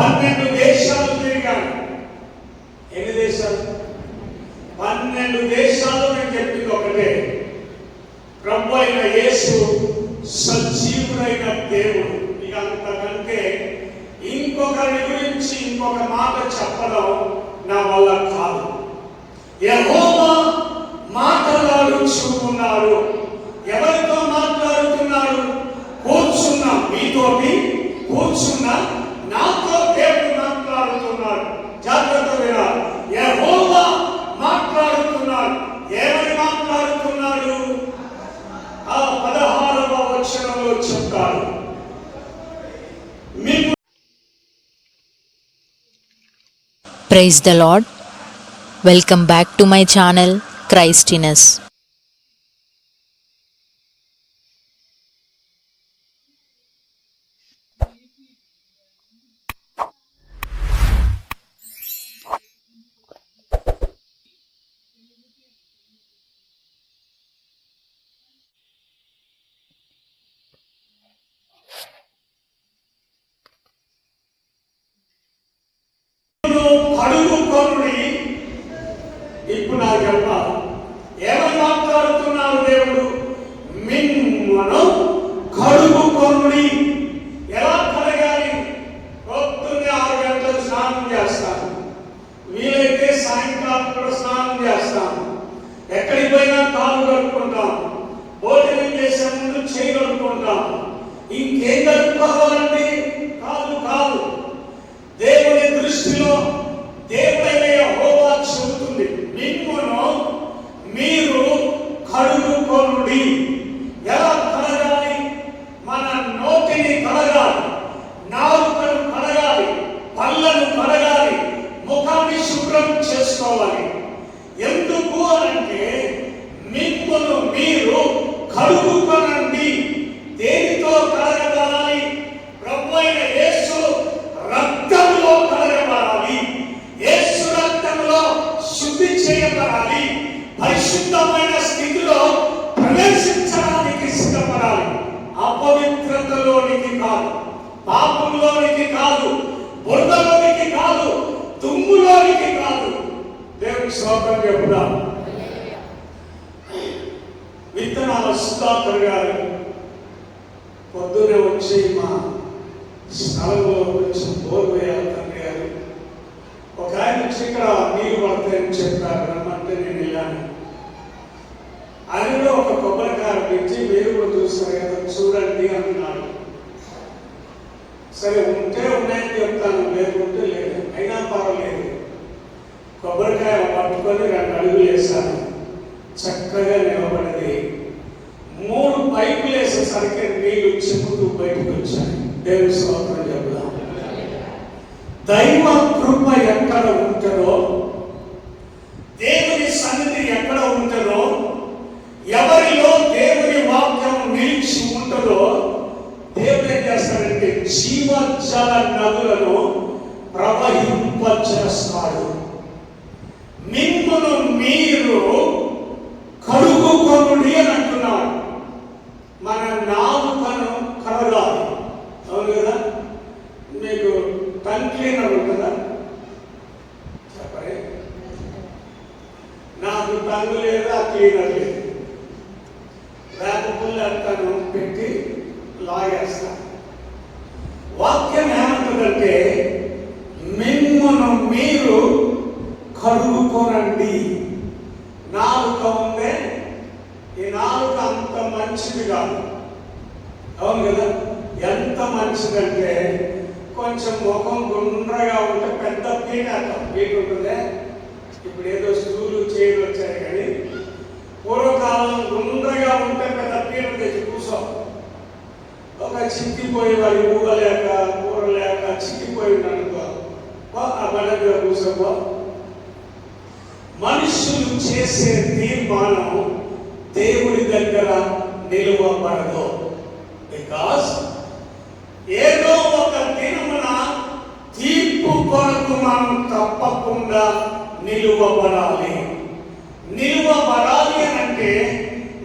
12 దేశాలు తిరిగాను. ఎన్ని దేశాలు? 12 దేశాలు. నేను చెప్పింది ఒకటే, ప్రభు అయిన యేసు సజీవుడైన దేవుడు. ఇక అంతకంటే ఇంకొకరి గురించి ఇంకొక మాట చెప్పడం నా వల్ల కాదు. యెహోవా మాట్లాడుచున్నాడు. ఎవరితో మాట్లాడుతున్నాడు? కూర్చున్న మీతోటి, కూర్చున్న నాతో దేవుడు మాట్లాడుతున్నాడు. జాగ్రత్త వినాలి. యెహోవా మాట్లాడుతున్నాడు. ఏమని మాట్లాడుతున్నాడు? 16వ వచనంలో చెప్తాడు. Praise the Lord. Welcome back to my channel Christiness. ఇప్పుడు నాకు చెప్పాలి, ఏమని మాట్లాడుతున్నాడు దేవుడు? మిమ్మను కడుగుకొనుడి. ఎలా కడగాలి? పొద్దున్నే 6 గంటలకు స్నానం చేస్తాను, వీలైతే సాయంకాలం కూడా స్నానం చేస్తాను. ఎక్కడికి పోయినా కాలు కడుక్కుంటాం, భోజనం చేసే ముందు చేయి కడుక్కుంటాం. ఇంకేం కడుక్కోవాలండి? కాదు. దేవుని దృష్టిలో దేవుడైన యెహోవా చెబుతుంది, మిమ్మును మీరు కడుగుకొనుడి. ఎలా కడగాలి? మన నోటిని కడగాలి, నాలుకను కడగాలి, పళ్ళను కడగాలి, ముఖాన్ని శుభ్రం చేసుకోవాలి. ఎందుకు అనంటే మిమ్మును మీరు కడుగుకొనండి. దేనితో కడగబడాలి? ప్రభు అయిన యేసు రక్తంలో కడగబడాలి. యేసు రక్తంలో శుద్ధి చేయబడాలి. పరిశుద్ధమైన స్థితిలో ప్రవేశించడానికి సిద్ధపడాలి. అపవిత్రతలోనికి కాదు, పాపంలోనికి కాదు, బురదలోనికి కాదు, దుమ్ములోనికి కాదు. దేవుని స్తోత్రం చెప్పుదాం. విత్తనాల సుధాకర్ గారు పొద్దునే వచ్చి మా స్థలంలో కొంచెం బోర్ వేయాలి తండ్రి గారు. ఒక ఆయన వచ్చి ఇక్కడ నీళ్ళు పడతాయని చెప్పారు, రమ్మంటే నేను వెళ్ళాను. ఆయనలో ఒక కొబ్బరికాయ పెట్టి మీరు కూడా చూస్తారు కదా, చూడండి అన్నాడు. సరే, ఉంటే ఉన్నాయని చెప్తాను, లేకుంటే లేదు, అయినా పర్వాలేదు. కొబ్బరికాయ పట్టుకొని 2 అడుగులు వేశాను. చక్కగా నిలబడింది. 3 పైపులు వేసేసరికి నీళ్లు చిమ్ముతూ బయటకు వచ్చాయి. దేవుని స్తోత్రం చెబుదాం. దైవ కృప ఎక్కడ ఉంటుందో, దేవుని సన్నిధి ఎక్కడ ఉంటుందో, ఎవరిలో దేవుని వాక్యం నిలిచి ఉంటుందో, దేవుడు ఏం చేస్తాడంటే జీవజల నదులను ప్రవహింపచేస్తాడు. మిమ్మును మీరు కడుగుకొనుడి అని అంటున్నాడు. మన నాలుకను కడగాలి. అవును కదా? మీకు టంగ్ క్లీనర్ ఉంటుందా? చెప్పరే. నాకు టంగ్ లేదు, ఆ క్లీనర్ లేదు. వేపపుల్లి అంతాను పెట్టి లాగేస్తాను. వాక్యం ఏమంటుందంటే మిమ్మును మీరు కడుగుకోనండి. నాలుక ఉందే, ఈ నాలుక అంత మంచిది కాదు. అవును కదా? ఎంత మంచిదంటే కొంచెం ముఖం గుండ్రగా ఉంటే పెద్ద పీట ఉంటుందే. ఇప్పుడు ఏదో స్టూలు చైర్లు వచ్చాయి, కానీ పూర్వకాలం గుండ్రగా ఉంటే పెద్ద పీట తెచ్చి కూర్చో. ఒక చిక్కిపోయి వాడి ఊగ లేక కూర లేక చిక్కిపోయింది అనుకో, ఆ బండ మీద కూర్చోపో. మనుషులు చేసే తీర్మానం దేవుడి దగ్గర నిలువబడదు. బికాస్ ఏదో ఒక దినమున తీర్పు కొరకు మనం తప్పకుండా నిలువబడాలి. నిలువబడాలి అంటే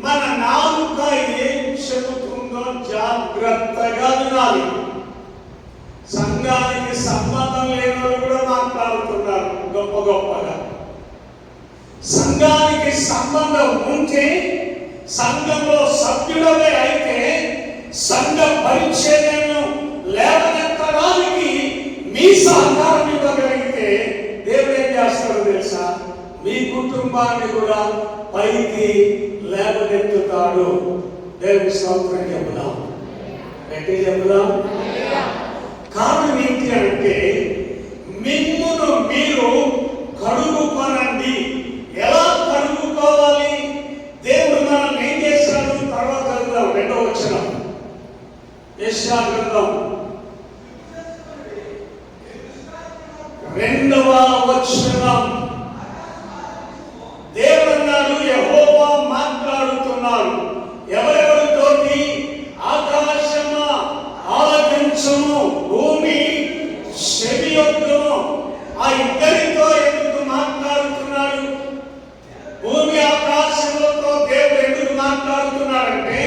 మన నాలుక ఏం చెబుతుందో జాగ్రత్తగా వినాలి. సంఘానికి సంబంధం లేని వాళ్ళు కూడా మాట్లాడుతున్నారు గొప్ప గొప్పగా. సంఘానికి సంబంధం ఉంటే, సంఘంలో సభ్యుడమే అయితే, సంఘ పరిచర్యను లేవనెత్తడానికి మీ సహకారం ఇవ్వగలిగితే దేవుడు ఏం చేస్తాడో తెలుసా? మీ కుటుంబాన్ని కూడా పైకి లేవనెత్తుతాడు. దేవుని స్తోత్రం చెబుదాం, గట్టి చెబుదాం. కారణం ఏంటి అంటే, మిమ్మును మీరు కడుగుకొనండి. ఎలా కడుగుకోవాలి? దేవుడు మనల్ని ఏం చేశాడు? తర్వాత చదువుదాం, 2వ వచనం, యెషయా గ్రంథం 2వ వచనం. దేవుడు అన్నాడు, యెహోవా మాట్లాడుతున్నాడు ఎవరెవరితోటి? ఆకాశమా ఆలకించుము, భూమి చెవియొగ్గుము. ఆ ఇద్దరితో ఎందుకు మాట్లాడుతున్నాడు? భూమి ఆకాశములతో దేవుడు ఎందుకు మాట్లాడుతున్నాడంటే,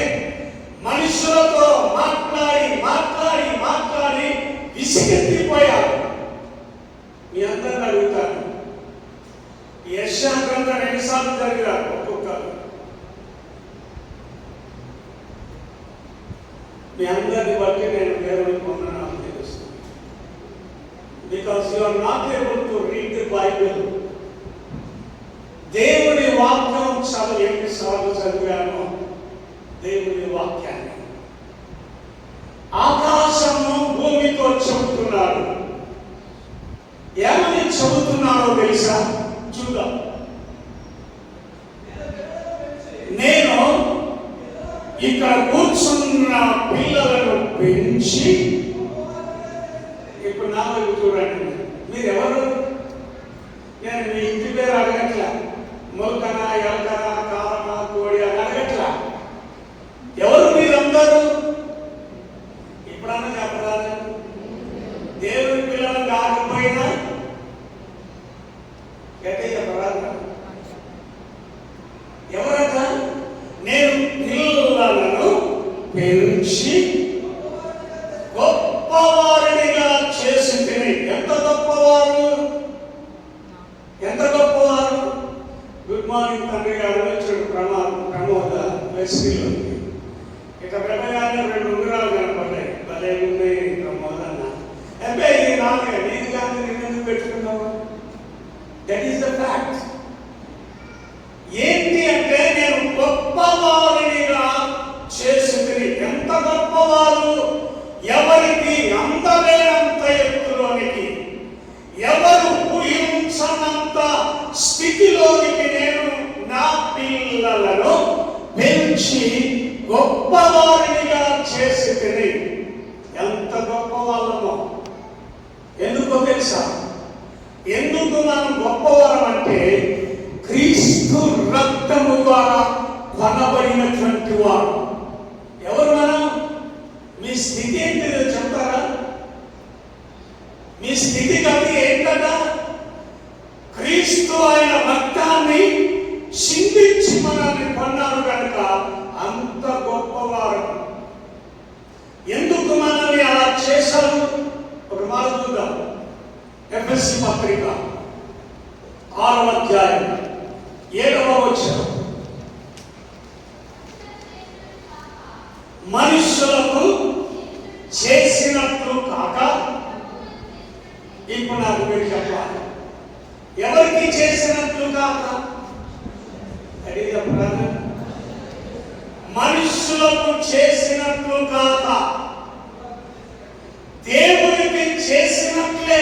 మనుషులతో మాట్లాడి మాట్లాడి మాట్లాడి విసిగెత్తిపోయాడు. మీ అందరిని అడుగుతాను, యెషయా గ్రంథం 2 సార్లు చదివారు ఒక్కొక్కరు. మీ అందరిని బట్టి నేను దేవుడికి వందనాలు తెలుస్తాను. Because you are not able to read the Bible. దేవుని వాక్యం ఎన్నిసార్లు చదివాను? దేవుని వాక్యాన్ని ఆకాశము భూమితో చెబుతున్నాడు. ఏమని చెబుతున్నాడో తెలుసా? చూద్దాం. నేను ఇక్కడ కూర్చున్న పిల్లలను పెంచి, ఇప్పుడు నా వైపు చూడండి, మీరెవరు? నేను మీ ఇంటి పేరు అడగట్లా, మొలకనా ఎలకనా కారమా కోడి అని అడగట్లా. ఎవరు మీరందరూ? ఇప్పుడన్నా చెప్పరాదు. దేవుని పిల్లలు కాకపోయినా గట్టి చెప్పరాదు. ఎవరట? నేను పిల్లలను పెంచి గొప్పవారినిగా చేసి తిని. ఎంత గొప్పవారు? ఎంత గొప్పవారు? గుడ్ మార్నింగ్ తండ్రి గారు వచ్చాడు ప్రమోద వెస్టీలో. ఇక వెళ్ళగానే 2 ఉంగరాలు కనపడ్డాయి. భలే ఉన్నాయి ప్రమోద అన్న. అబ్బాయి ఇది నాలుగే, నీది కానీ నేను ఎందుకు పెట్టుకున్నావు? That is the fact. ఏంటి అంటే, నేను గొప్పవారినిగా చేసింది. ఎంత గొప్పవారు? ఎవరికి అందలేనంత ఎత్తులోనికి, ఎవరు ఊహించనంత స్థితిలోనికి నేను నా పిల్లలను పెంచి గొప్పవారినిగా చేసింది. ఎంత గొప్పవాళ్ళమో! ఎందుకో తెలుసా? ఎందుకు మనం గొప్పవారం అంటే, క్రీస్తు రక్తము ద్వారా కొనబడినటువంటి వారు. ఎవరు మనం? మీ స్థితి ఏంటిదో చెప్తారా? మీ స్థితిగతి ఏంటన్నా? క్రీస్తు ఆయన రక్తాన్ని చిందించి మనల్ని కొన్నాడు కనుక అంత గొప్పవారు. ఎందుకు మనల్ని అలా చేశారు? ఒక మాట చూద్దాం. ఎఫెసీ పత్రిక 6వ అధ్యాయం 7వ వచనం. మనుషులకు చేసినట్లు కాక, ఇప్పుడు నాకు మీరు చెప్పాలి, ఎవరికి చేసినట్లు కాక? అది చెప్పరాదు. మనుషులకు చేసినట్లు కాక దేవునికి చేసినట్లే.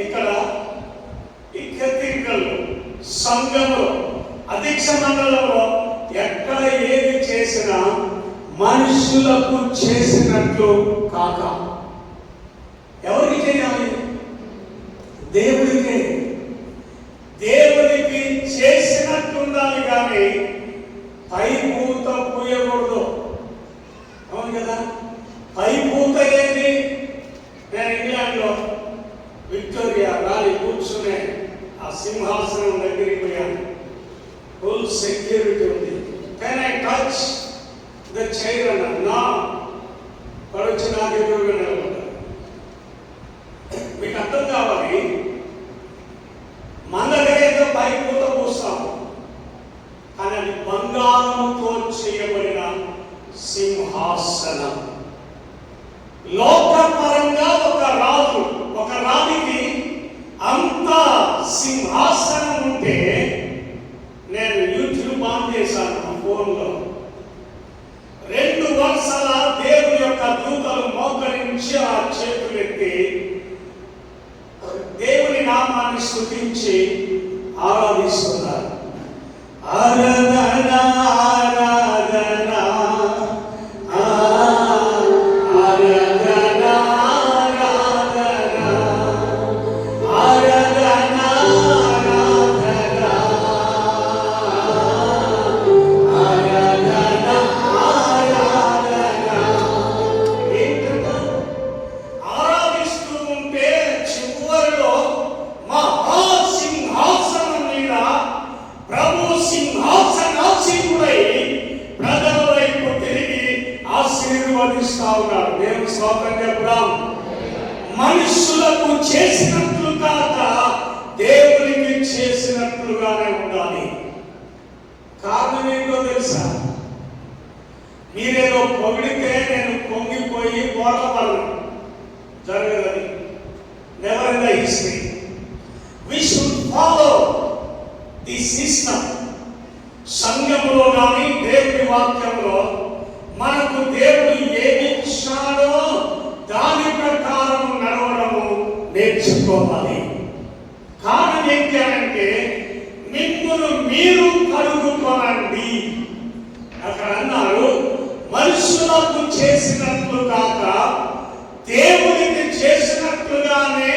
ఇక్కడ ఈ కత్తికల్లో, సంఘంలో, అధ్యక్ష మండలంలో ఎక్కడ ఏది చేసినా మనుషులకు చేసినట్లు కాక. ఎవరికి చేయాలి? దేవుడికే. దేవుడికి చేసినట్టు ఉండాలి కానీ పై పూత పూయకూడదు. అవును కదా? పై పూత ఏంటి? నేను ఇంగ్లాండ్లో విక్టోరియా రాలి కూర్చునే ఆ సింహాసనం దగ్గరికి పోయాను. ఫుల్ సెక్యూరిటీ ఉంది. Can I touch the chair అన్నా? నా పడొచ్చి నాకు ఎదురుగా నిలబడ్డారు. నామాన్ని స్తుతించి ఆరాధిస్తున్నారు. ఆరాధన ఆరాధన ఆరాధన ఆరాధన ఆరాధన ఆరాధన. ఏంటంటే ఆరాధిస్తూ ఉంటే చివరిలో మహాసింహాసనం మీద ప్రభు సింహాసనాసీనుడై ప్రజల వైపు తిరిగి ఆశీర్వదిస్తా ఉన్నాడు. దేవుని స్తోత్రం చెప్దాం. మనుషులకు చేసినట్లు కాక దేవునికి చేసినట్లుగానే ఉండాలి. కారణం ఏంటో తెలుసా? మీరేదో పొగిడితే నేను పొంగిపోయి బోర్లపడను, జరగదని. Never in the history. We should follow the system. సంఘంలో కానీ దేవుని వాక్యంలో మనకు దేవుడు ఏమి ఇచ్చాడో దాని ప్రకారం నడవడము నేర్చుకోవాలి. కారణం ఏంటి అంటే మిమ్మల్ని మీరు కడుగుకోనండి. అక్కడ అన్నారు మనుషులకు చేసినట్లు కాక దేవునికి చేసినట్లుగానే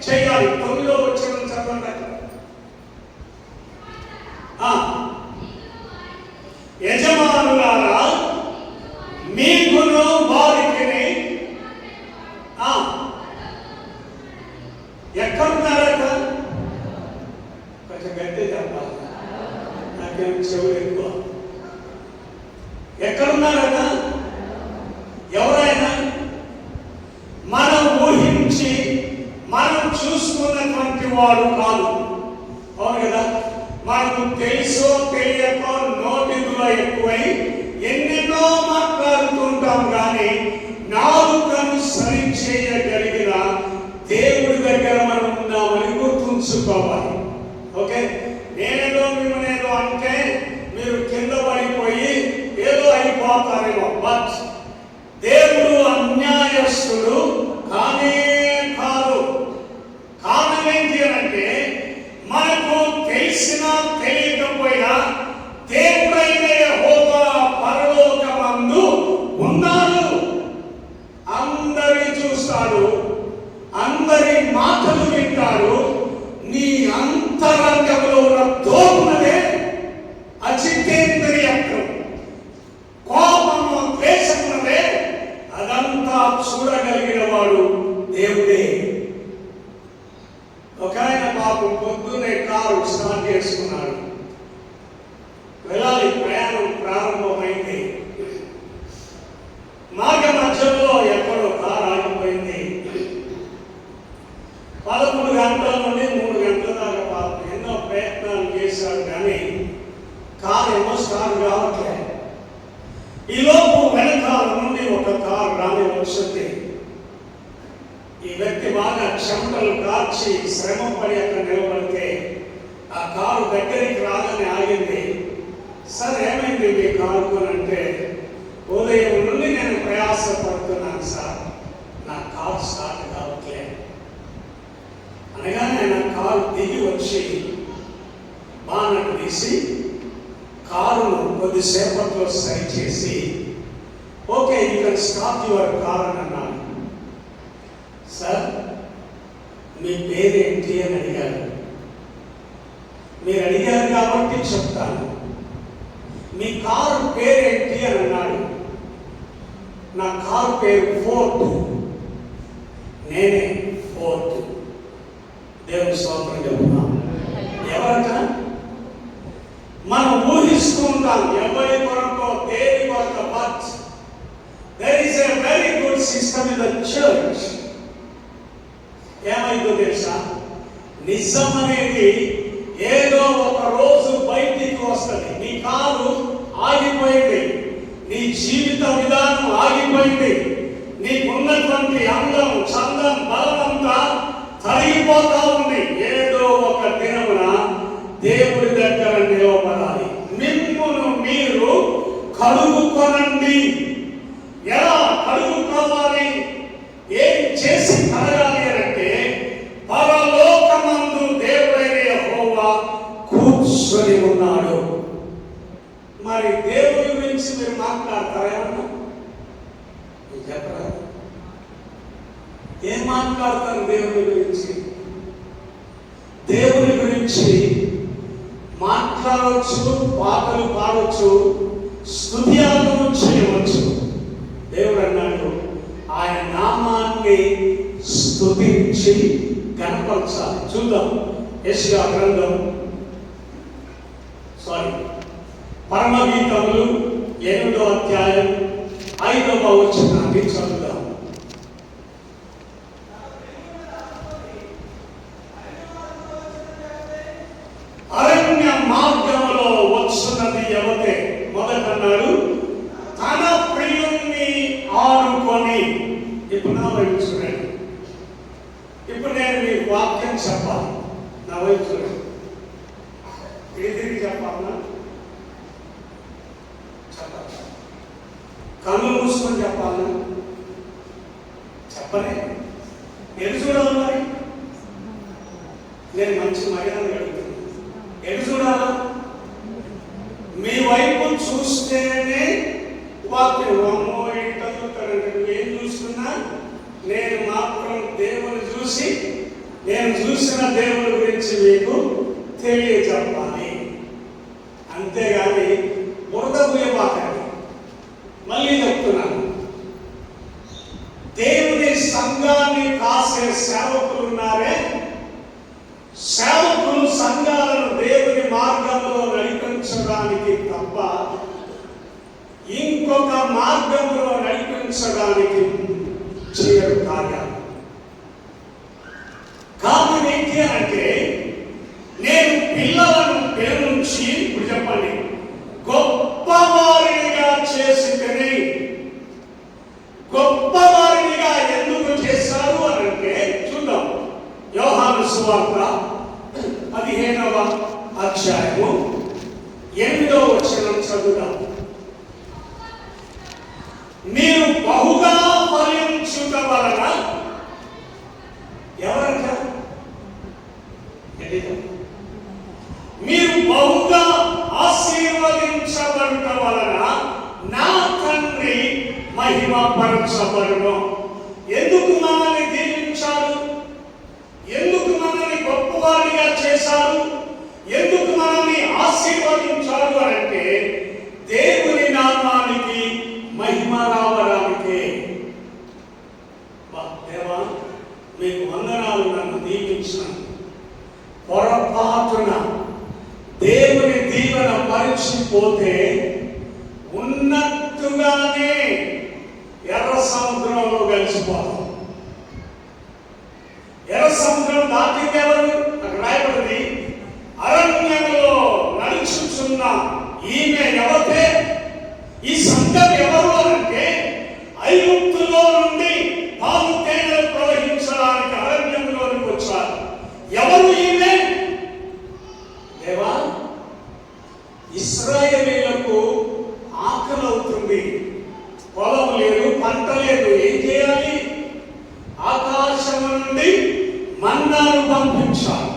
చేయాలి. 9వ వచనం చదవండి. యజమానులారా మీకును వారికి ఎక్కడున్నారట? కొంచెం గట్టి చెప్పాలి, నాకేం చెవులు ఎక్కువ. ఎక్కడున్నారట? ఎవరైనా మనం ఊహించి మనం చూసుకున్నటువంటి వాడు కాదు. అవును కదా? మనకు తెలుసో తెలియకో నోటిలో ఎక్కువై ఎన్నెన్నో మాట్లాడుతుంటాం, కానీ నాలుకను సరి చేయగలిగిన దేవుడి దగ్గర మనం ఉన్నామని గుర్తుంచుకోవాలి. ఓకే, నేనేదో మిమ్మల్నేదో అంటే మీరు కింద పడిపోయి ఏదో అయిపోతారేమో. బట్ దేవుడు అన్యాయస్తుడు కానే కాదు. కారణం ఏంటి అంటే మనకు తెలిసినా తెలియకపోయినా దేవుడైన యెహోవా పరలోకమందు ఉన్నాడు. అందరి చూస్తాడు, అందరి మాటలు వింటాడు. నీ అంతరంగంలో ఉన్న దోపునదే అచితేంద్రియత్వం, కోపము, ద్వేషమునదే అదంతా చూడగలిగిన వాడు దేవుడే. ఒక ఆయన పాపం పొద్దున్నే కారు స్టార్ట్ చేసుకున్నాడు, వెళ్ళాలి, ప్రయాణం ప్రారంభమైంది. మార్గ మధ్యలో ఎక్కడో కారు ఆగిపోయింది. 11 గంటల నుండి 3 గంటల దాకా పాపం ఎన్నో ప్రయత్నాలు చేశాడు, కానీ కారు ఏమో స్టార్ట్ కావట్లేదు. ఈలోపు వెనకాల నుండి ఒక కారు రాని వచ్చింది. ఈ వ్యక్తి బాగా చెమటలు కార్చి శ్రమ పడి అక్కడ నిలబడితే ఆ కారు దగ్గరికి రాగానే ఆగింది. సార్ ఏమైంది మీ కారుకు అంటే, ఉదయం నుండి నేను ప్రయాసపడుతున్నాను సార్, నా కారు స్టార్ట్ కావట్లేదు అనగానే నా కారు దిగి వచ్చి బానట్ తీసి కారును కొద్దిసేపట్లో సరి చేసి okay you can start your car అని అన్నాను. సార్ మీ పేరేంటి అని అడిగారు. మీరు అడిగారు కాబట్టి చెప్తాను. మీ కారు పేరేంటి అని అన్నాడు. నా కారు పేరు ఫోర్ట్. నేనే ఫోర్ట్. దేవుని స్తోత్రం చెప్తున్నాను. ఎవరట? మనం ఊహిస్తూ ఉంటాం ఎవరి కొరకో దేని కొరకో. But there is a very good system in the church. ఏమైందో తెలుసా? నిజం అనేది ఏదో ఒక రోజు బయటికి వస్తుంది. నీ కారు ఆగిపోయింది, నీ జీవిత విధానం ఆగిపోయింది, నీకున్నటువంటి అందం, చందం, బలమంతా తరిగిపోతా ఉంది. ఏదో ఒక దినమున దేవుడి దగ్గర నిలవబడాలి. మిమ్మును మీరు కడుగుకొనండి. ఎలా కడుగుకోవాలి? ఏం చేసి కడగాలి అంటే పరలోకమందు దేవుని గురించి మాట్లాడవచ్చు, పాటలు పాడవచ్చు, స్తుత్యాలను చేయవచ్చు. దేవుడు అన్నాడు, ఆయన నామాన్ని స్తుతించి కనపరచాలి. చూద్దాం, యెషయా గ్రంథం పరమగీతములు 8వ అధ్యాయం 5వ వచనాన్ని చదువుదాం. అరణ్య మార్గములో వచ్చున్నది ఎవతే, మొదటన్నాడు తన ప్రియుణ్ణి ఆనుకొని. ఇప్పుడు నా వైపు చూడండి. ఇప్పుడు నేను మీకు వాక్యం చెప్పాలి, నా వైపు చూడండి. తిరిగి చెప్పాలన్నా చెప్పాలి, కళ్ళు మూసుకొని చెప్పాలన్నా చెప్పలే. ఎటు చూడాలి మరి? నేను మంచి మర్యాద అడుగుతున్నాను. ఎటు చూడాలా? మీ వైపు చూస్తేనే వాక్యం. అమ్మో ఏంటి చదువుతారంటే నువ్వేం చూస్తున్నా, నేను మాత్రం దేవుని చూసి, నేను చూసిన దేవుని గురించి మీకు తెలియజెప్పాలి. అంతేగాని బురద పూయబాకండి. మళ్ళీ చెప్తున్నాను, దేవుని సంఘాన్ని కాసే సేవకులు ఉన్నారే, సేవకులు సంఘాలను దేవుని మార్గంలో నడిపించడానికి తప్ప ఇంకొక మార్గంలో నడిపించడానికి చేయరు కార్యాలు. కాబట్టి ఏంటి అంటే, నేను పిల్లలను పేరు నుంచి, ఇప్పుడు చెప్పండి, గొప్పవారినిగా చేసితేనే. గొప్పవారినిగా ఎందుకు చేశారు అని అంటే చూద్దాం. యోహాను సువార్త 15వ అధ్యాయము 8వ వచనం చదువుదాం. మీరు బహుగా ఫలించుట వలన, ఎవరంట? మీరు బహుగా ఆశీర్వదించబడుట వలన నా తండ్రి మహిమపరచబడును. ఎందుకు మనల్ని దీవించాడు? ఎందుకు మనల్ని గొప్పవారిగా చేశాడు? ఎందుకు మనల్ని ఆశీర్వదించాడు అంటే దేవుని నామానికి మహిమ రావడానికే. దేవా మీకు వందనాలు, నన్ను దీవించాను. పొరపాటున దేవుని దీవెన మరిచిపోతే ఉన్నట్టుగానే ఎర్ర సముద్రంలో కలిసిపోతాం. ఎర్ర సముద్రం దాటింది ఎవరు? అక్కడ రాయబడింది, అరణ్యంలో నడుచుచున్న ఈమె ఎవతే. ఈ సంఘం ఎవరు అంటే, ఐగుప్తులో నుండి పాలు తేనెలు ప్రవహించడానికి అరణ్యంలోనికి వచ్చారు. ఎవరు ఈమె? దేవా, ఇశ్రాయేలీయులకు ఆకలి అవుతుంది, పొలం లేదు, పంట లేదు, ఏం చేయాలి? ఆకాశం నుండి మన్నాను పంపించాలి.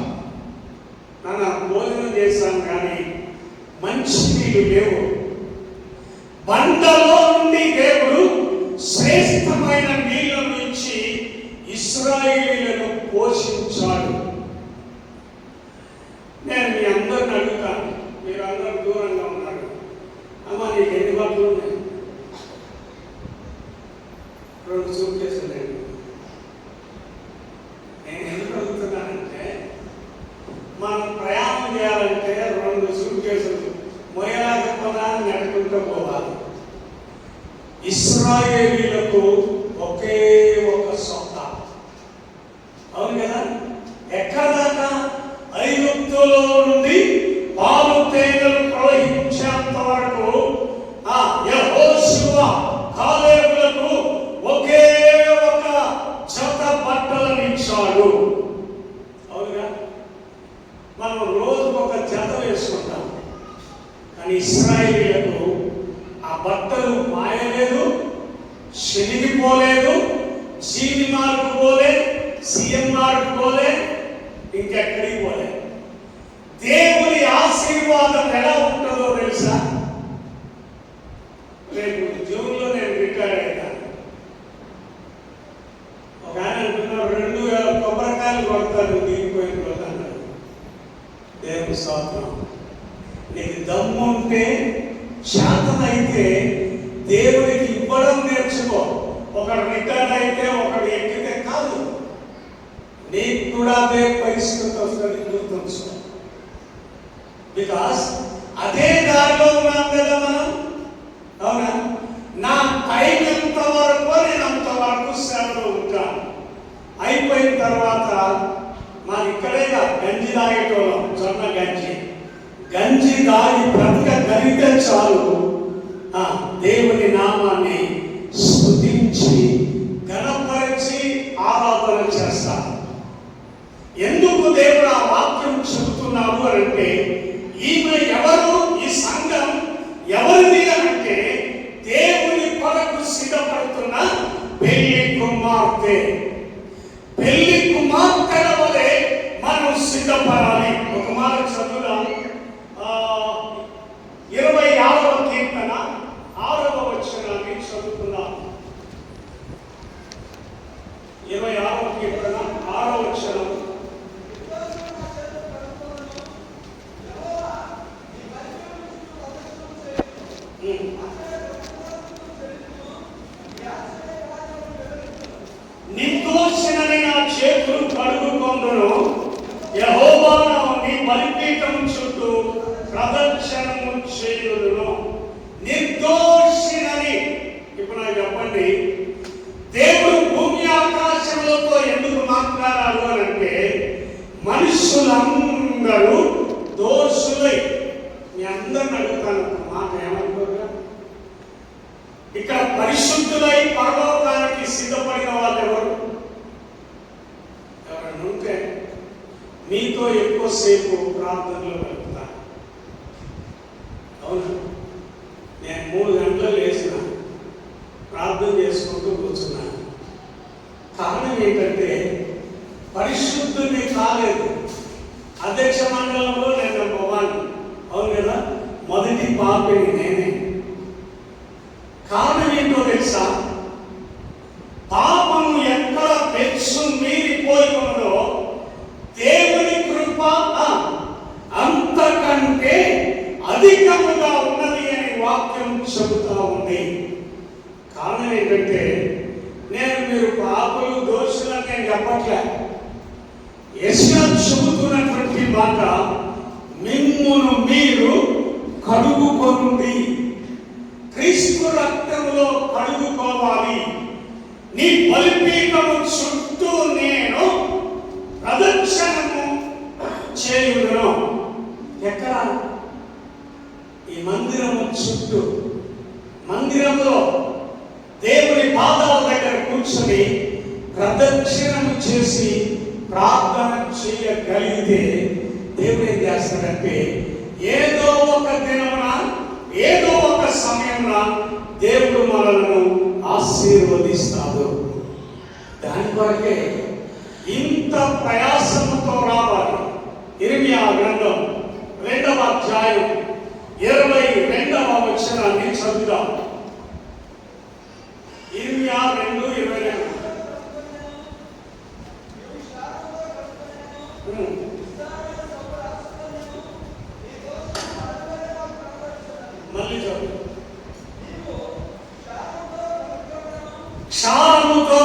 నన్ను భోజనం చేశాను కానీ మంచి నీళ్ళు లేవు. బండలో నుండి దేవుడు శ్రేష్టమైన నీళ్లను ఇచ్చి ఇశ్రాయేలీయులను పోషించాడు. నేను మీ అందరిని అడుగుతాను, మీరు అందరూ దూరంగా ఉన్నారు. అమ్మ, నీకు ఎన్ని బట్టలు ఉన్నాయి? 2 సూట్ కేసులు. నేను ఎందుకు అడుగుతున్నానంటే, మనం ప్రయాణం చేయాలంటే 2 సూట్ కేసులు మొయ్యలేకపోయినా నడుకుంటూ పోవాలి. ఇశ్రాయేలీయులకు ఒకే ఒక సొంత, అవును కదా? ఎక్కడ దాకా? ఐగుప్తులో నుండి పాలు తేనెలు ప్రవహించేంత వరకు యెహోషువ కాలేబులకు ఒకే ఒక జత బట్టలను ఇచ్చాడు. అవునుగా? మనం రోజుకొక జత వేసుకుంటాం, కానీ ఇశ్రాయేలీయులకు ఆ బట్టలు మాయలేదు, చినిగిపోలేదు, జీవి మార్కు పోలే, సీఎం మార్కు పోలే, ఇంకెక్కడికి పోలే. దేవుని ఆశీర్వాదం ఎలా ఉంటుందో తెలుసా? రేపు జూన్లో నేను రిటైర్ అవుతాను. ఒక ఆయన అంటున్నాడు, 2000 కొడతాడు దిగిపోయిన రోజు అన్నాడు. దేవుని స్తోత్రం. నీకు దమ్ము ఉంటే, శాంతమైతే దేవుడికి ఇవ్వడం నేర్చుకో. ఒకడు రిటర్న్ అయితే ఒకడు ఎక్కితే కాదు, నీకు కూడా అదే పరిస్థితి వస్తుంది, గుర్తుంచుకో. బికాస్ అదే దారిలో ఉన్నాం కదా మనం, అవునా? నా టైం ఎంతవరకు నేను అంతవరకు సేవలో ఉంటాను. అయిపోయిన తర్వాత మాది ఇక్కడేగా గంజి తాగేటోళ్ళం, జొన్న గంజి దాగి బ్రతకగలిగితే చాలు. దేవుని నామాన్ని స్తుతించి ఘనపరిచి ఆరాధన చేస్తాను. ఎందుకు దేవుడు ఆ వాక్యం చెబుతున్నాడు అంటే, ఈమె ఎవరు, ఈ సంఘం ఎవరిది అంటే దేవుని కొరకు సిద్ధపడుతున్న పెళ్లి కుమార్తె. పెళ్లి కుమార్తెల వలె మనం సిద్ధపడాలి. ఒక మాట చదువుదాం. 26వ కీర్తన 6వ వచనాన్ని చదువుకుందాం. 26వ కీర్తన 6వ వచనం. నిర్దోషినని నా చేతులు కడుగుకొందును, యెహోవా నీ బలిపీఠం చుట్టూ ప్రదక్షిణము చేయుదును. నిర్దోషినని. ఇప్పుడు నాకు చెప్పండి, దేవుడు భూమి ఆకాశములతో ఎందుకు మాట్లాడాడు అని అంటే, మనుషులందరూ దోషులై. మీ అందరిని అడుగుతాను ఒక మాట, ఏమనుకోగా? ఇక్కడ పరిశుద్ధులై పరలోకానికి సిద్ధపడిన వాళ్ళు ఎవరు? ఎవరైనా ఉంటే మీతో ఎక్కువసేపు ప్రార్థనలో వెళ్తాను. అవును, నేను 3 గంటలు లేచిన ప్రార్థన చేసుకుంటూ కూర్చున్నాను. కారణం ఏంటంటే పరిశుద్ధుని కాలేదు. అధ్యక్ష మండలంలో నేను నంబర్ 1, అవును కదా, మొదటి పాపిని నేనే. కారణం ఏంటో తెలుసా? పాపము ఎక్కడ పెచ్చు మీరిపోయి ఉన్నదో దేవుని కృప అంతకంటే అధికముగా ఉన్నది అని వాక్యం చెబుతా ఉంది. కారణం ఏంటంటే, మీరు పాపులు దోషులని నేను చెప్పట్లే. యెషయా చెబుతున్నటువంటి మాట, మిమ్మును మీరు కడుగుకొనుడి, క్రీస్తు రక్తములో కడుగుకోవాలి. నీ బలిపీఠము చుట్టూ నేను ప్రదక్షిణము చేయుదును. ఎక్కడ? ఈ మందిరము చుట్టూ. మందిరంలో దేవుని పాదాల దగ్గర కూర్చొని ప్రదక్షిణము చేసి ప్రార్థన చేయగలిగితే దేవుడు ఏం చేస్తాడంటే, ఏదో ఒక దినమున, ఏదో ఒక సమయమున దేవుడు మనలను ఆశీర్వదిస్తాడు. దాని కొరకే ఇంత ప్రయాసముతో రావాలి. ఇర్మియా గ్రంథం 2వ అధ్యాయం 22వ వచనాన్ని చదువుదాం. ఇర్మియా 2:22. మళ్ళీ చదువు. క్షారముతో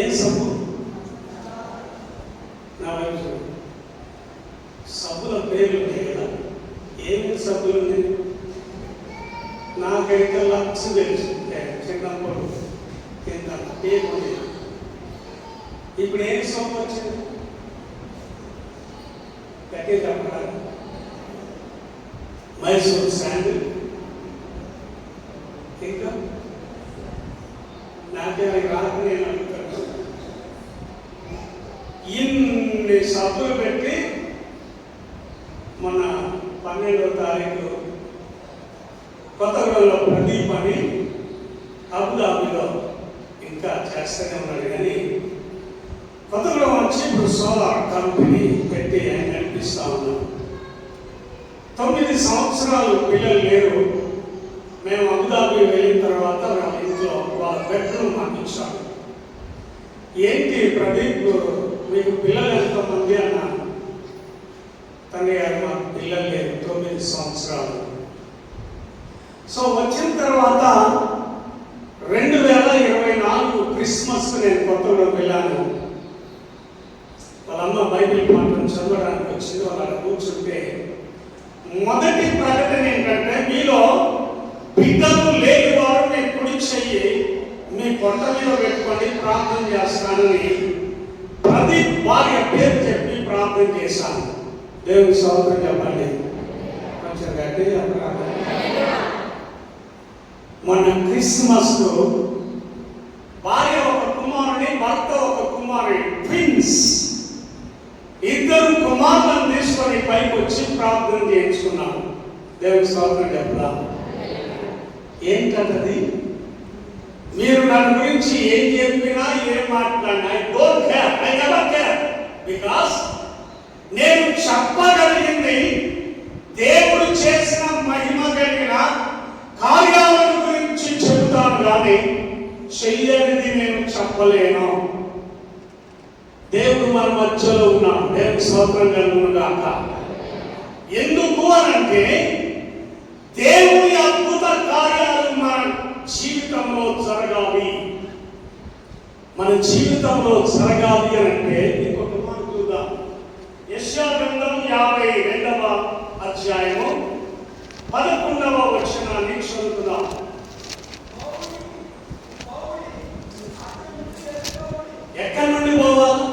ఏం సబ్బు? నా వైపు సబ్బుల పేర్లు ఉన్నాయి కదా, ఏమి సబ్బులు ఉన్నాయి? నాకైతే లక్స్ తెలుసు, చిన్నప్పుడు కింద పేరు. ఇప్పుడు ఏం సబ్బు వచ్చింది? గట్టిగా చెప్పరా? మైసూర్ శాండిల్, ఇంకా నాకే రాక నేను అడుగుతాను. ఇన్ని సబ్బులు పెట్టి మన 12వ తారీఖు కొత్తగూడెంలో ప్రదీప్ అని అబుదాబిలో ఇంకా చేస్తూనే ఉన్నాడు. కానీ కొత్తగూడెం వచ్చి ఇప్పుడు సోలార్ కంపెనీ పెట్టి ఆయన నడిపిస్తా ఉన్నాం. 9 సంవత్సరాలు పిల్లలు లేరు. మేము అబుదాబి వెళ్ళిన తర్వాత వాళ్ళ ఇంట్లో వాళ్ళ బెడ్రూమ్ మాకు ఇచ్చాడు. ఏంటి ప్రదీప్, మీకు పిల్లలు ఎంతమంది అన్నాను. తండ్రి గారు మాకు పిల్లలు లేదు, 9 సంవత్సరాలు. సో వచ్చిన తర్వాత 2024 క్రిస్మస్ నేను కొత్తలో వెళ్ళాను. వాళ్ళమ్మ బైబిల్ పాఠం చదవడానికి వచ్చింది. వాళ్ళ కూర్చుంటే మొదటి ప్రకటన ఏంటంటే, మీలో బిడ్డలు లేని వారు మీ కుడి చెయ్యి మీ పొట్ట మీద పెట్టుకొని ప్రార్థన చేస్తానని ప్రతి భార్య పేరు చెప్పి ప్రార్థన చేశాను. దేవుని స్తోత్రం చెప్పండి. కొంచెం గట్టిగా మొన్న క్రిస్మస్ భార్య ఒక కుమారుని, భర్త ఒక కుమారుని, ట్విన్స్, ఇద్దరు కుమారులను తీసుకొని పైకి వచ్చి ప్రార్థన చేయించుకున్నాను. దేవుని స్తోత్రం చెప్పలా. ఏంటది? మీరు దాని గురించి ఏం చెప్పినా ఏం మాట్లాడినా I don't care, I never care. Because నేను చెప్పగలిగింది దేవుడు చేసిన మహిమ కలిగిన కార్యాల గురించి చెబుతాను కానీ చెయ్యనిది నేను చెప్పలేను. దేవుడు మన మధ్యలో ఉన్నాడు. దేవుని స్తోత్రం కలుగునుగాక. ఎందుకు అనంటే దేవుని అద్భుత కార్యాలు మన జీవితంలో జరగాలి. మన జీవితంలో జరగాలి అంటే ఇంకొక మాట చూద్దాం. యెషయా గ్రంథం 52వ అధ్యాయము 11వ వచనాన్ని చదువుదాం. ఎక్కడి నుండి పోవాలి?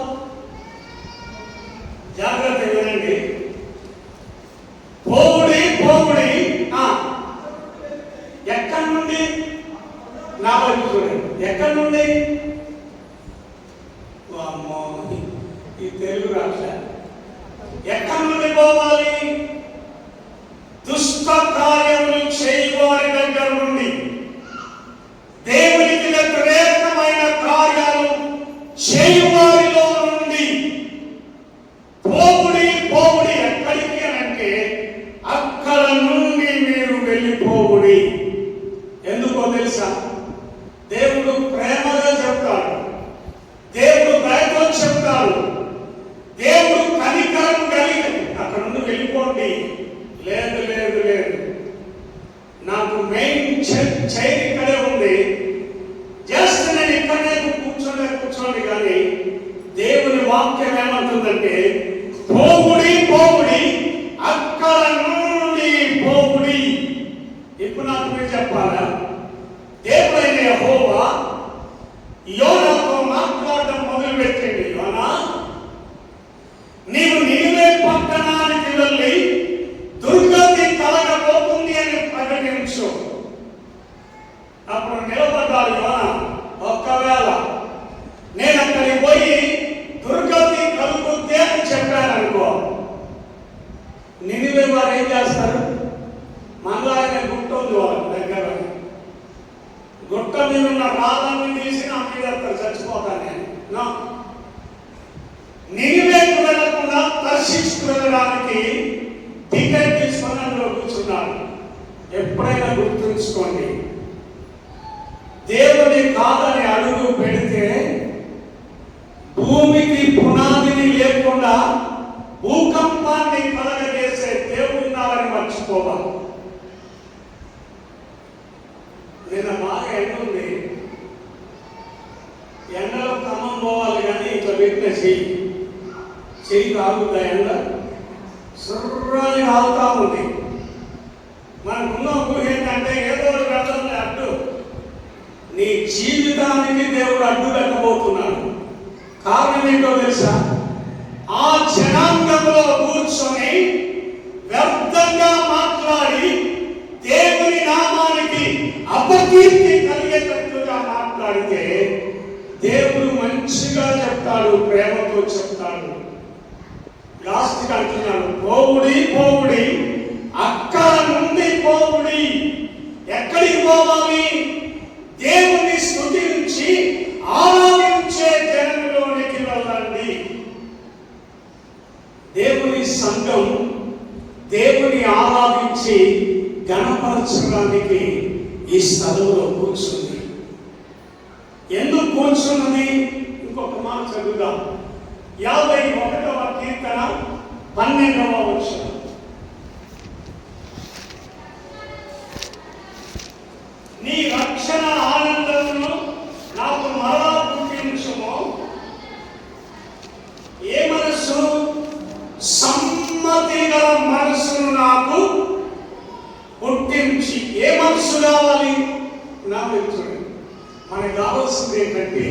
జాగ్రత్త వినండి. పోవుడి పోవుడి. ఎక్కడి నుండి? నా వైపు చూడండి. ఎక్కడి నుండి? అమ్మో, ఈ తెలుగు రాష్ట్ర ఎక్కడి నుండి పోవాలి? దుష్ట కార్యములు చేయవారి దగ్గర నుండి, దేవునికి వ్యతిరేకమైన కార్యాలు చేయువారిలో నుండి పోవుడి పోవుడి. ఎక్కడికి అంటే అక్కడ నుండి మీరు వెళ్ళిపోవుడి. ఎందుకో తెలుసా? దేవుడు ప్రేమగా చెప్తాడు, దేవుడు దయతో చెప్తాడు, దేవుడు కనికరం కలిగి అక్కడ నుండి వెళ్ళిపోండి. లేదు లేదు లేదు, నాకు మెయిన్ చైర్ ఇక్కడే ఉంది, జస్ట్ నేను ఇక్కడే కూర్చోండి కానీ దేవుని వాక్యం ఏమంటుందంటే పోవుడి పోవుడి, అక్కడ నుండి పోవుడి. ఇప్పుడు నాకు మీరు చెప్పాలా? దేవుడైన యెహోవా యోనాతో మాట్లాడడం మొదలుపెట్టింది. యోనా, నీవు నినివే పట్టణానికి వెళ్ళి దుర్గతి కలగబోతుంది అని ప్రకటించు. అప్పుడు నిలబడ్డాడు యోనా. ఒక్కవేళ నేను అక్కడికి పోయి దుర్గతి కలుగుద్ది అని చెప్పాను అనుకో, నినివే వారు ఏం చేస్తారు? మళ్ళా ఆయన గుట్ట ఉంది వాళ్ళ దగ్గర, గుట్ట మీద ఉన్న రాళ్ళని తీసి నా మీద చచ్చిపోతాను నేను. నినివేకు వెళ్ళకుండా తర్షీషుకు వెళ్ళడానికి టికెట్ తీసుకొని అందులో కూర్చున్నాడు. ఎప్పుడైనా గుర్తుంచుకోండి, దేవుని కాదని అడుగు పెడితే భూమికి పునాదిని లేకుండా భూకంపాన్ని కలగజేసే దేవుడు ఉన్నారని మర్చిపోవాలి. నిన్న బాగా ఎండ ఉంది, ఎండలో క్రమం పోవాలి కానీ ఇట్లా పెట్టిన చెయ్యి కాగుతా, ఎండ సుర్రాన్ని కాగుతా ఉంది. మనకున్న ఊహ ఏంటంటే ఏదో వెళ్ళండి అడ్డు. నీ జీవితానికి దేవుడు అడ్డు పెట్టబోతున్నాడు. కారణం ఏంటో తెలుసా? ఆ జనాంగంలో కూర్చొని వ్యర్థంగా మాట్లాడి దేవుని నామానికి అపకీర్తి కలిగేటట్లుగా మాట్లాడితే దేవుడు మంచిగా చెప్తాడు, ప్రేమతో చెప్తాడు. లాస్ట్కి అంటున్నాడు పోవుడి పోవుడి, అక్కడ నుండి పోవుడి. ఎక్కడికి పోవాలి? దేవుని స్తుతించి ఆరాధించే జనంలోనికి వెళ్ళండి. దేవుని సంఘం దేవుని ఆరాధించి గణపరచడానికి ఈ స్థలంలో కూర్చుంది. ఎందుకు కూర్చున్నది? ఇంకొక మాట చదువుదాం. 51వ కీర్తన 12వ వచనం. నీ రక్షణ ఆనందమును నాకు మరలా పుట్టించుము. ఏ మనస్సు? సమ్మతి గల మనస్సును నాకు పుట్టించి. ఏ మనస్సు కావాలి? నా మిత్రుడు, మనకు కావాల్సింది ఏంటంటే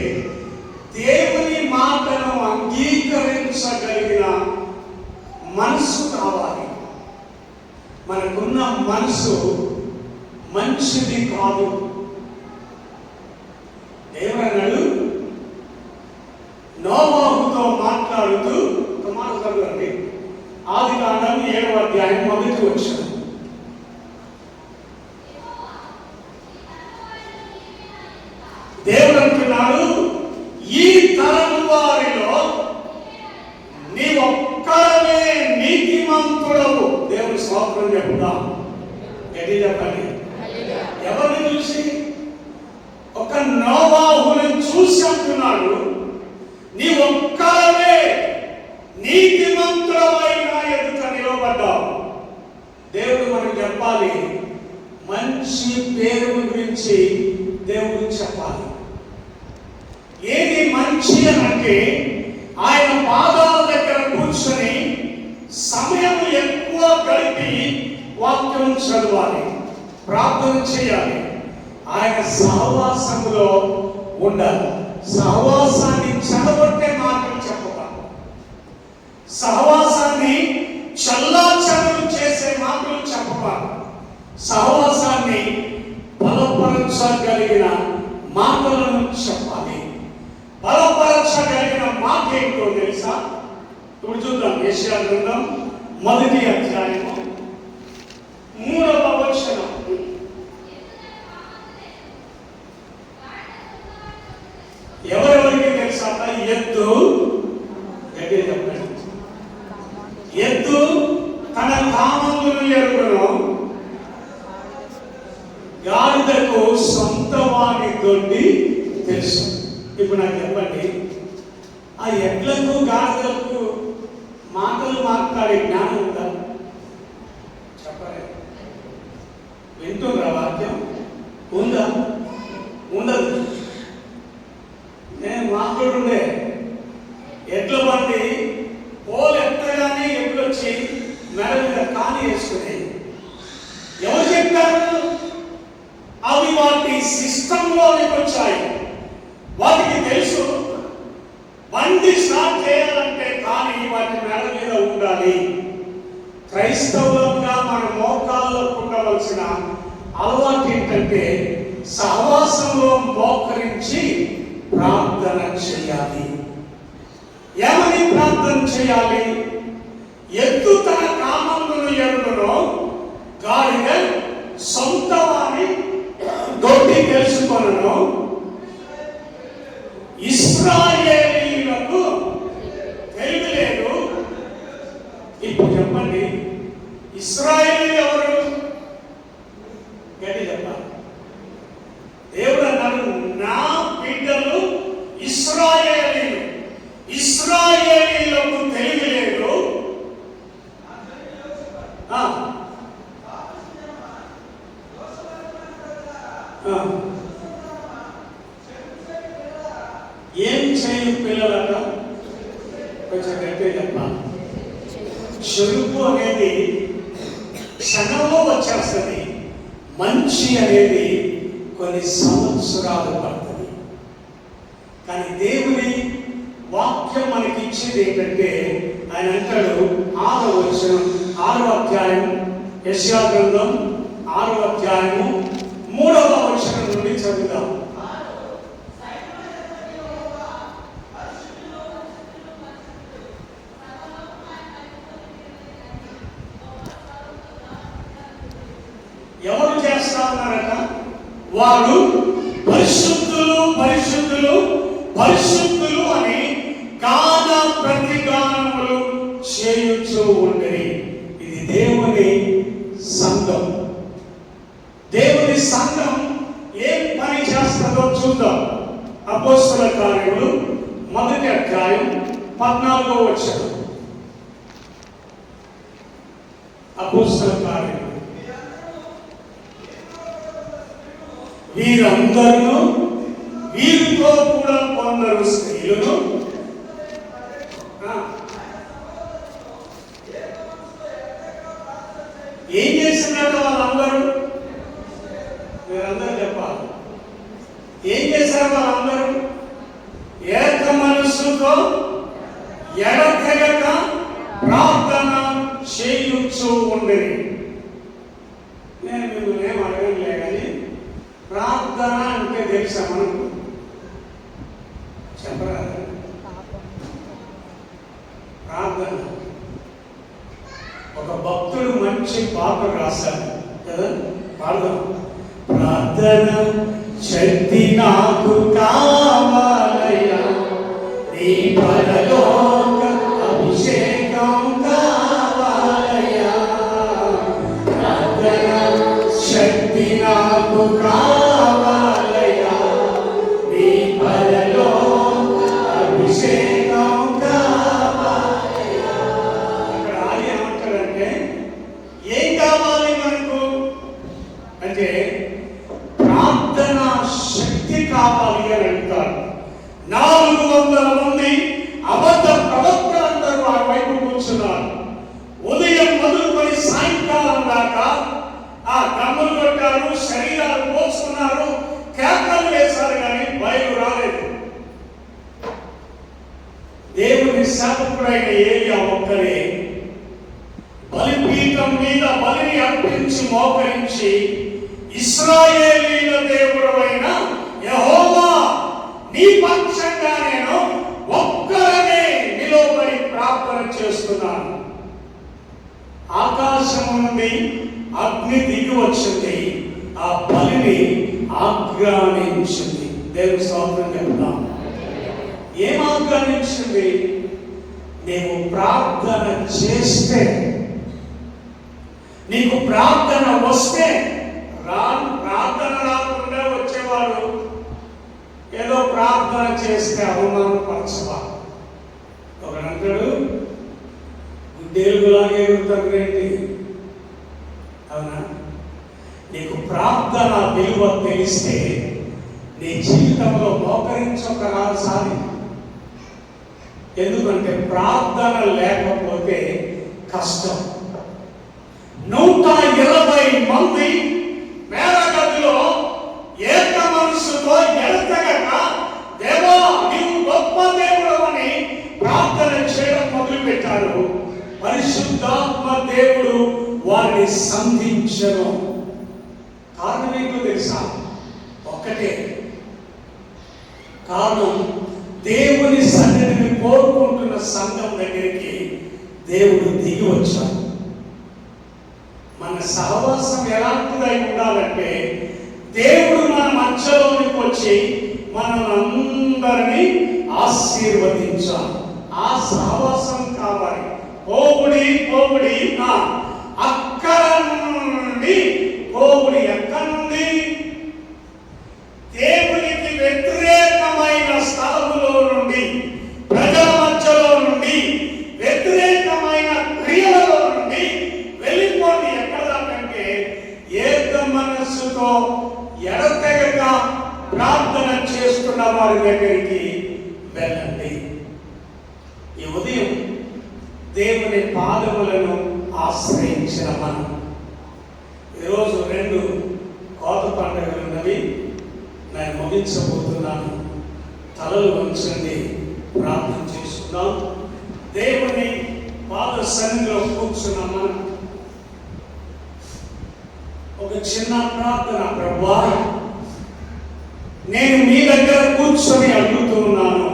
దేవుని మాటను అంగీకరించగలిగిన మనసు కావాలి. మనకున్న మనసు మంచిది కాదు. దేవుడు నోవాహుతో మాట్లాడుతూ ఒక మాట చదవండి. ఆదికాండం 7వ అధ్యాయం 1వ వచనం. దేవుడు అంటున్నాడు, ఈ తరము వారిలో నీ ఒక్కడే నీతిమంతుడవు. దేవుని స్తోత్రం చెప్తాం. గట్టి చెప్పండి. ఎవరిని చూసి? ఒక నోవాహుని చూసి అంటున్నాడు, నీ ఒక్కడే నీతిమంతుడవైన ఎదుట నిలబడ్డావు. దేవుడు మనకు చెప్పాలి, మంచి పేరు గురించి దేవుడు చెప్పాలి. ఏది మంచి అంటే ఆయన పాదాల దగ్గర కూర్చొని సమయం ఎక్కువ గడిపి వాక్యం చదవాలి, ప్రార్థన చేయాలి, ఆయన సహవాసంలో ఉండాలి. సహవాసాన్ని చెడగొట్టే మాటలు చెప్పవాలి, సహవాసాన్ని చల్లాచదురు చేసే మాటలు చెప్పవాలి, సహవాసాన్ని బలపరచగలిగిన మాటలను చెప్పాలి. బలపరచగలిగిన మాట ఏంటో తెలుసా? ఇప్పుడు చూద్దాం. యెషయా గ్రంథం 1వ అధ్యాయము 3వ వచనం. ఎవరెవరికి తెలుసా? ఎద్దు, ఎద్దు తన కామములను ఎరుగును, గాడిదకు సొంత వాడి దొడ్డి తెలుసు. ఇప్పుడు నాకు చెప్పండి, ఆ ఎడ్లకు గాడిదలకు మాటలు మాట్లాడే జ్ఞానం ఉందా? చెప్పలే. వింటుందా వాక్యం? ఉందా? ఉండదు. నేను మాట్లాడుండే ఎడ్ల బండి పోలు ఎత్తగానే ఎడ్లు వచ్చి మెడ మీద కాని వేసుకునేది. ఎవరు చెప్పారు? అవి వాటి సిస్టంలోనికి వచ్చాయి. వాటికి తెలుసు బండి స్టార్ట్ చేయాలంటే కానీ వాటి మెడ మీద ఉండాలి. క్రైస్తవులుగా మన మోకాల్లో ఉండవలసిన అలవాటు ఏంటంటే సహవాసంలో మోకరించి ప్రార్థన చేయాలి. ఏమని ప్రార్థన చేయాలి? ఎద్దు తన కామములను ఎరుగును, గాడిద సొంత వారి దొడ్డి తెలుసుకొనును. ఇశ్రాయేలీయులకు తెలివి లేదు. ఇప్పుడు చెప్పండి, ఇశ్రాయేలీయులు ఎవరు? గట్టి చెప్పాలి. దేవుడు అన్నాడు, నా బిడ్డలు ఇశ్రాయేలీయులు. ఇశ్రాయేలీయులకు తెలివి లేదు. ఏం చేయు పిల్లలట? కొంచెం గట్టిగా చెప్పాలి. చెరుపు అనేది క్షణంలో వచ్చేస్తుంది, మంచి అనేది కొన్ని సంవత్సరాలు పడుతుంది. కానీ దేవుని వాక్యం మనకి ఇచ్చేది ఏంటంటే, ఆయన అంటాడు 6వ వచనం 6వ అధ్యాయం యెషయా గ్రంథం 6వ అధ్యాయము 3వ వచనం నుండి చదువుదాం. ఎవరు చేస్తా ఉన్నారట? వారు పరిశుద్ధులు పరిశుద్ధులు పరిశుద్ధులు అని గాన ప్రతిగానములు చేయుచూ ఉండేది. ఇది దేవుని సంఘం. దేవుని సంఘం ఏం పని చేస్తుందో చూద్దాం. అపోస్తల కార్యములు 1వ అధ్యాయం 14వ వచనం. అపోస్తల కార్యములు. వీరందరూ వీరితో కూడా కొందరు స్త్రీలను ఏం చేసినట్టు వాళ్ళందరూ, మీరందరూ చెప్పాలి. ఏం చేశారు వాళ్ళందరూ? ఏక మనస్సుతో ఎడతెగక ప్రార్థన చేయుచూ ఉండేది. నేను మిమ్మల్ని ఏం అడగలే కానీ ప్రార్థన అంటే తెలుసా మనకు? చెప్పరా? ప్రార్థన ఒక భక్తుడు మంచి పాట రాశాడు కదా, పాడదాం. ప్రార్థన శక్తి నాకు కావాలయ్యా, నీ పరలోక అభిషేకం కావాలయ్యా. ప్రార్థన శక్తి నాకు కావాలయ్యా, నీ పరలోక అభిషేకం కావాలయ్యా. అక్కడ ఆది ఏమంటాడంటే ఏం కావాలి మనకు అంటే ప్రార్థన శక్తి కావాలి అని అంటారు. 400 మంది అబద్ధ ప్రవక్తలందరూ ఆ వైపు కూర్చున్నారు. ఉదయం మొదలుకొని సాయంకాలం దాకా ఆ దమ్ములు కొట్టారు, శరీరాలు పోసుకున్నారు, కేకలు వేశారు, కానీ బయలు రాలేదు. దేవుని సేవకుడైన ఏలియా ఒక్కరే బలిపీఠం మీద బలిని అర్పించి మోకరించి, ఇశ్రాయేలీయుల దేవుడైన యెహోవా నీ పక్షంగా నేను ఒక్కరనే నిలబడి ప్రార్థన చేస్తున్నాను. ఆకాశం నుండి అగ్ని దిగి వచ్చింది, ఆ బలిని ఆగ్రానించింది. దేవుని స్తోత్రం చెప్తాం. ఏం ఆగ్రానించింది? నీవు ప్రార్థన చేస్తే, నీకు ప్రార్థన వస్తే, ప్రార్థన రాకుండా వచ్చేవాడు ఏదో ప్రార్థన చేస్తే అవమానపరచవా. ఒకడంటాడు గుడ్డేలుగులాగే ఎగురుతారేంటి? అవునా? నీకు ప్రార్థన విలువ తెలిస్తే నీ జీవితంలో మోకరించొకసారి. ఎందుకంటే ప్రార్థన లేకపోతే కష్టం. 120 మంది మేడగదిలో ఏక మనస్సుతో ఎడతెగక దేవా నీవు గొప్ప దేవుడు అని ప్రార్థన చేయడం మొదలుపెట్టారు. పరిశుద్ధాత్మ దేవుడు వారిని సంధించను. కారణం ఏంటో తెలుసా? ఒక్కటే కారణం, దేవుని సన్నిధిని కోరుకుంటున్న సంఘం దగ్గరికి దేవుడు దిగి వచ్చాడు. మన సహవాసం ఎలాంటిదై ఉండాలంటే, దేవుడు మన మధ్యలోనికి వచ్చి మనల్ని ఆశీర్వదించాలి. ఆ సహవాసం కావాలి. పోగుడి అక్కడ నుండి పోగుడి ఎక్కడి నుండి? దేవునికి వ్యతిరేకమైన స్థలములో నుండి, ప్రజల మధ్యలో నుండి, వ్యతిరేకమైన క్రియలలో నుండి వెళ్ళిపోండి. ఎక్కడ దాకంటే ఏక మనస్సుతో ఎడతెగక ప్రార్థన చేస్తున్న వారి దగ్గరికి వెళ్ళండి. ఈ ఉదయం దేవుని పాదములను ఆశ్రయించిన మనం ఈరోజు 2 కోత పండుగలు ఉన్నవి. నేను ముగించబోతున్నాను. తలలు వంచండి, ప్రార్థన చేసుకుందాం. దేవుని పాద సన్నిధిలో కూర్చున్న మనం ఒక చిన్న ప్రార్థన. ప్రభువా, నేను మీ దగ్గర కూర్చొని అడుగుతున్నాను,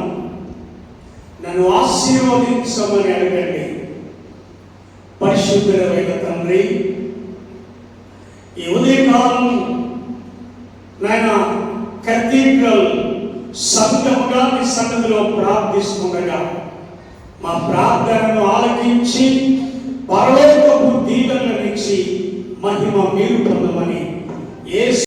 నన్ను ఆశీర్వదించమని అడగండి. పరిశుద్ధుడైన తండ్రి, ఈ ఉదయకాలం నాయన కథీడ్రల్ సంఘముగా మీ సన్నిధిలో ప్రార్థిస్తుండగా మా ప్రార్థనను ఆలకించి పరలోకపు దీవెనలనిచ్చి మహిమ మీరు పొందమని యేసు